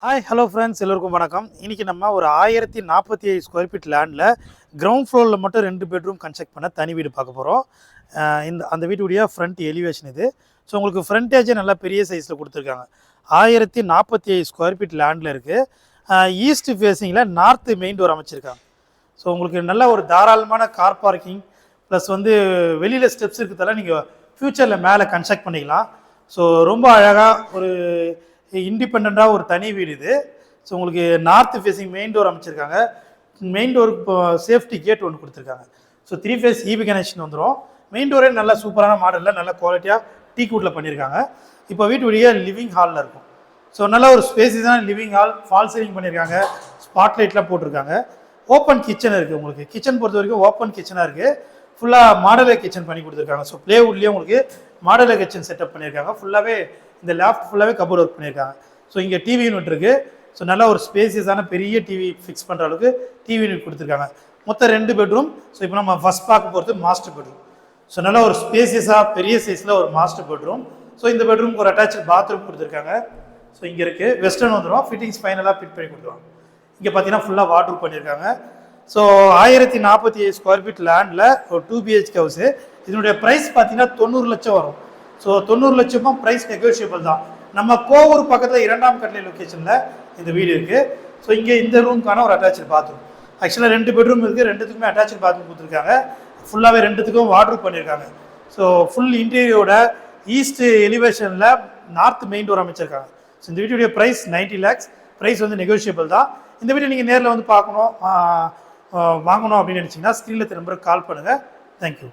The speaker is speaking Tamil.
ஹாய் ஹலோ ஃப்ரெண்ட்ஸ், எல்லோருக்கும் வணக்கம். இன்றைக்கி நம்ம ஒரு 1047 ஸ்கொயர் ஃபீட் லேண்டில் கிரவுண்ட் ஃப்ளோரில் மட்டும் 2 பெட்ரூம் கன்ஸ்ட்ரக்ட் பண்ண தனி வீடு பார்க்க போகிறோம். அந்த வீட்டுடைய ஃப்ரண்ட் எலிவேஷன் இது. ஸோ உங்களுக்கு ஃப்ரண்டேஜே நல்லா பெரிய சைஸில் கொடுத்துருக்காங்க. 1047 ஸ்கொயர் ஃபீட் லேண்டில் இருக்குது. ஈஸ்ட் ஃபேஸிங்கில் நார்த்து மெயின் டோர் அமைச்சிருக்காங்க. ஸோ உங்களுக்கு நல்ல ஒரு தாராளமான கார் பார்க்கிங் ப்ளஸ் வெளியில் ஸ்டெப்ஸ் இருக்கிறதால நீங்கள் ஃப்யூச்சரில் மேலே கன்ஸ்ட்ரக்ட் பண்ணிக்கலாம். ஸோ ரொம்ப அழகாக ஒரு இண்டிபெண்ட்டாக ஒரு தனி வீடு இது. ஸோ உங்களுக்கு நார்த் ஃபேஸிங் மெயின் டோர் அமைச்சிருக்காங்க. மெயின் டோருக்கு இப்போ சேஃப்டி கேட் ஒன்று கொடுத்துருக்காங்க. ஸோ 3 ஃபேஸ் இபி கனெக்ஷன் வந்துடும். மெயின் டோரே நல்ல சூப்பரான மாடலில் நல்ல குவாலிட்டியாக டீ கூட்டில் பண்ணியிருக்காங்க. இப்போ வீட்டுடைய லிவிங் ஹாலில் இருக்கும். ஸோ நல்ல ஒரு ஸ்பேசியஸான லிவிங் ஹால், ஃபால் சீலிங் பண்ணியிருக்காங்க, ஸ்பாட் லைட்லாம் போட்டிருக்காங்க. ஓப்பன் கிச்சன் இருக்குது. உங்களுக்கு கிச்சன் பொறுத்த வரைக்கும் ஓப்பன் கிச்சனாக இருக்குது. ஃபுல்லாக மாடலர் கிச்சன் பண்ணி கொடுத்துருக்காங்க. ஸோ ப்ளேவுட்லேயே உங்களுக்கு மாடலர் கிச்சன் செட்டப் பண்ணியிருக்காங்க. ஃபுல்லாகவே இந்த லேஃப்ட் ஃபுல்லாகவே கபோர்ட் ஒர்க் பண்ணியிருக்காங்க. ஸோ இங்கே டிவி யூனிட் இருக்குது. ஸோ நல்ல ஒரு ஸ்பேசியஸான பெரிய டிவி ஃபிக்ஸ் பண்ணுற அளவுக்கு டிவி யூனிட் கொடுத்துருக்காங்க. மொத்தம் 2 பெட்ரூம். ஸோ இப்போ நம்ம ஃபஸ்ட் பார்க்க போகிறது மாஸ்டர் பெட்ரூம். ஸோ நல்ல ஒரு ஸ்பேசியஸாக பெரிய சைஸில் ஒரு மாஸ்டர் பெட்ரூம். ஸோ இந்த பெட்ரூமுக்கு ஒரு அட்டாச்சு பாத்ரூம் கொடுத்துருக்காங்க. ஸோ இங்கே இருக்குது. வெஸ்டர்ன் வந்துடும். ஃபிட்டிங்ஸ் ஃபைனலாக ஃபிட் பண்ணி கொடுத்துருவாங்க. இங்கே பார்த்தீங்கன்னா ஃபுல்லாக வாட்ரூப் பண்ணியிருக்காங்க. ஸோ 1047 ஸ்கொயர் ஃபீட் லேண்டில் ஒரு 2 BHK ஹவுஸு. இதனுடைய ப்ரைஸ் பார்த்தீங்கன்னா 90 லட்சம் வரும். ஸோ 90 லட்சமும் ப்ரைஸ் நெகோஷியபிள் தான். நம்ம கோவூர் பக்கத்தில் 2ஆம் கட்லை லொக்கேஷனில் இந்த வீடு இருக்குது. ஸோ இங்கே இந்த ரூமுக்கான ஒரு அட்டாச்சு பாத்ரூம். ஆக்சுவலாக 2 பெட்ரூம் இருக்குது. 2த்துக்குமே அட்டாச்சு பாத்ரூம் கொடுத்துருக்காங்க. ஃபுல்லாகவே 2த்துக்கும் வாட்ரூப் பண்ணியிருக்காங்க. ஸோ ஃபுல் இன்டீரியரோட ஈஸ்ட் எலிவேஷனில் நார்த் மெயின் டோர் அமைச்சிருக்காங்க. ஸோ இந்த வீட்டுடைய ப்ரைஸ் 90 lakhs. ப்ரைஸ் நெகோஷியபிள் தான். இந்த வீட்டை நீங்கள் நேரில் பார்க்கணும், வாங்கணும் அப்படின்னு நினச்சிங்கன்னா ஸ்க்ரீனில் நம்பருக்கு கால் பண்ணுங்கள். தேங்க்யூ.